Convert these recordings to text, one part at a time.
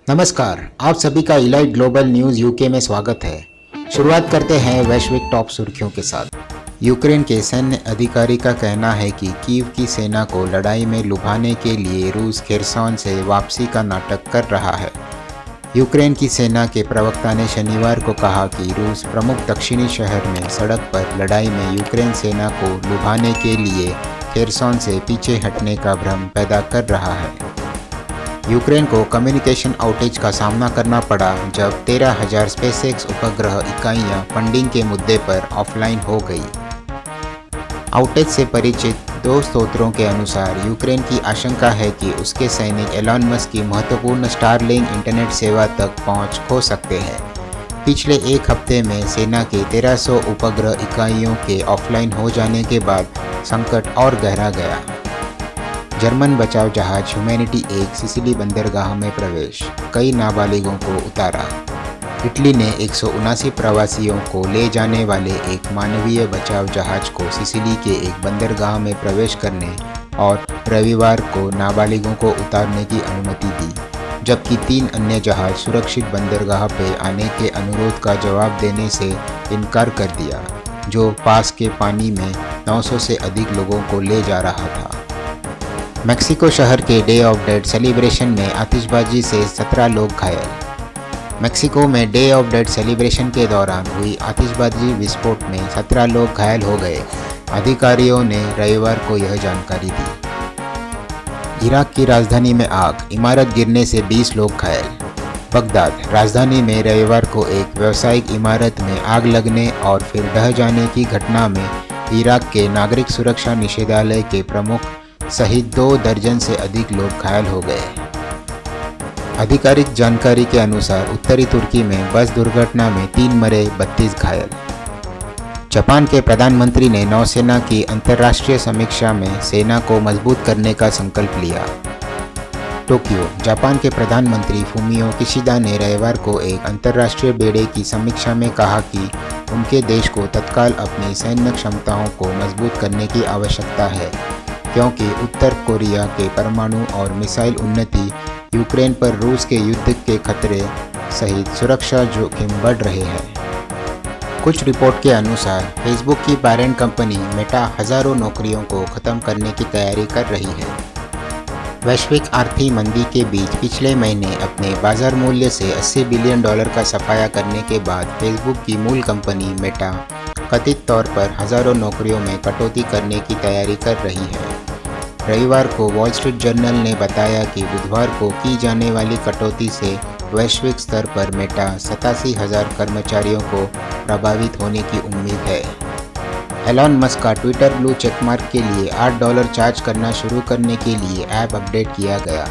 नमस्कार, आप सभी का इलाइट ग्लोबल न्यूज़ यूके में स्वागत है। शुरुआत करते हैं वैश्विक टॉप सुर्खियों के साथ। यूक्रेन के सैन्य अधिकारी का कहना है कि कीव की सेना को लड़ाई में लुभाने के लिए रूस खेरसॉन से वापसी का नाटक कर रहा है। यूक्रेन की सेना के प्रवक्ता ने शनिवार को कहा कि रूस प्रमुख दक्षिणी शहर में सड़क पर लड़ाई में यूक्रेन सेना को लुभाने के लिए खेरसॉन से पीछे हटने का भ्रम पैदा कर रहा है। यूक्रेन को कम्युनिकेशन आउटेज का सामना करना पड़ा जब 13,000 स्पेसएक्स उपग्रह इकाइयां फंडिंग के मुद्दे पर ऑफलाइन हो गई। आउटेज से परिचित दो स्रोतों के अनुसार यूक्रेन की आशंका है कि उसके सैनिक एलॉन मस्क की महत्वपूर्ण स्टारलिंक इंटरनेट सेवा तक पहुंच खो सकते हैं। पिछले एक हफ्ते में सेना के 1300 उपग्रह इकाइयों के ऑफलाइन हो जाने के बाद संकट और गहरा गया। जर्मन बचाव जहाज ह्यूमैनिटी एक सिसिली बंदरगाह में प्रवेश, कई नाबालिगों को उतारा। इटली ने 179 प्रवासियों को ले जाने वाले एक मानवीय बचाव जहाज को सिसिली के एक बंदरगाह में प्रवेश करने और रविवार को नाबालिगों को उतारने की अनुमति दी, जबकि 3 अन्य जहाज सुरक्षित बंदरगाह पे आने के अनुरोध का जवाब देने से इनकार कर दिया, जो पास के पानी में 900 से अधिक लोगों को ले जा रहा था। मेक्सिको शहर के डे ऑफ डेड सेलिब्रेशन में आतिशबाजी से 17 लोग घायल। मेक्सिको में डे ऑफ डेड सेलिब्रेशन के दौरान हुई आतिशबाजी विस्फोट में 17 लोग घायल हो गए। अधिकारियों ने रविवार को यह जानकारी दी। इराक की राजधानी में आग, इमारत गिरने से 20 लोग घायल। बगदाद, राजधानी में रविवार को एक व्यावसायिक इमारत में आग लगने और फिर ढह जाने की घटना में इराक के नागरिक सुरक्षा निदेशालय के प्रमुख सहित 2 दर्जन से अधिक लोग घायल हो गए। आधिकारिक जानकारी के अनुसार उत्तरी तुर्की में बस दुर्घटना में 3 मरे, 32 घायल। जापान के प्रधानमंत्री ने नौसेना की अंतर्राष्ट्रीय समीक्षा में सेना को मजबूत करने का संकल्प लिया। टोक्यो, जापान के प्रधानमंत्री फूमियो किशिदा ने रविवार को एक अंतर्राष्ट्रीय बेड़े की समीक्षा में कहा कि उनके देश को तत्काल अपनी सैन्य क्षमताओं को मजबूत करने की आवश्यकता है, क्योंकि उत्तर कोरिया के परमाणु और मिसाइल उन्नति, यूक्रेन पर रूस के युद्ध के खतरे सहित सुरक्षा जोखिम बढ़ रहे हैं। कुछ रिपोर्ट के अनुसार फेसबुक की पेरेंट कंपनी मेटा हजारों नौकरियों को खत्म करने की तैयारी कर रही है। वैश्विक आर्थिक मंदी के बीच पिछले महीने अपने बाजार मूल्य से $80 बिलियन का सफाया करने के बाद फेसबुक की मूल कंपनी मेटा कथित तौर पर हजारों नौकरियों में कटौती करने की तैयारी कर रही है। रविवार को वॉल स्ट्रीट जर्नल ने बताया कि बुधवार को की जाने वाली कटौती से वैश्विक स्तर पर मेटा 87,000 कर्मचारियों को प्रभावित होने की उम्मीद है। एलॉन मस्क का ट्विटर ब्लू चेकमार्क के लिए $8 चार्ज करना शुरू करने के लिए ऐप अपडेट किया गया।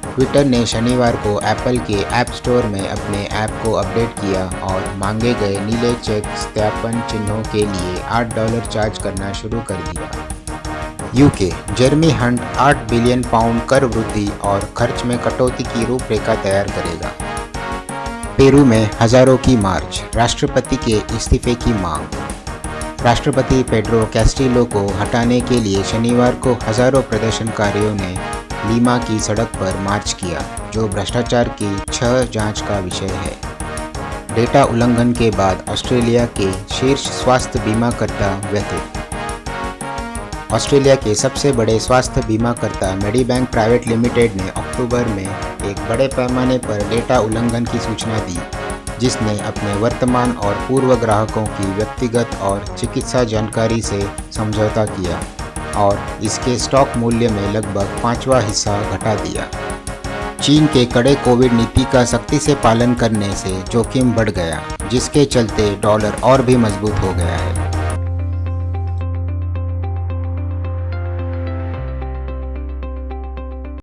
ट्विटर ने शनिवार को एप्पल के ऐप स्टोर में अपने ऐप को अपडेट किया और मांगे गए नीले चेक सत्यापन चिन्हों के लिए $8 चार्ज करना शुरू कर दिया। यूके, जेरेमी हंट £8 बिलियन कर वृद्धि और खर्च में कटौती की रूपरेखा तैयार करेगा। पेरू में हजारों की मार्च, राष्ट्रपति के इस्तीफे की मांग। राष्ट्रपति पेड्रो कैस्टिलो को हटाने के लिए शनिवार को हजारों प्रदर्शनकारियों ने लीमा की सड़क पर मार्च किया, जो भ्रष्टाचार की 6 जांच का विषय है। डेटा उल्लंघन के बाद ऑस्ट्रेलिया के शीर्ष स्वास्थ्य बीमाकर्ता व्यथित। ऑस्ट्रेलिया के सबसे बड़े स्वास्थ्य बीमाकर्ता मेडीबैंक प्राइवेट लिमिटेड ने अक्टूबर में एक बड़े पैमाने पर डेटा उल्लंघन की सूचना दी, जिसने अपने वर्तमान और पूर्व ग्राहकों की व्यक्तिगत और चिकित्सा जानकारी से समझौता किया और इसके स्टॉक मूल्य में लगभग 5वां हिस्सा घटा दिया। चीन के कड़े कोविड नीति का सख्ती से पालन करने से जोखिम बढ़ गया, जिसके चलते डॉलर और भी मजबूत हो गया है।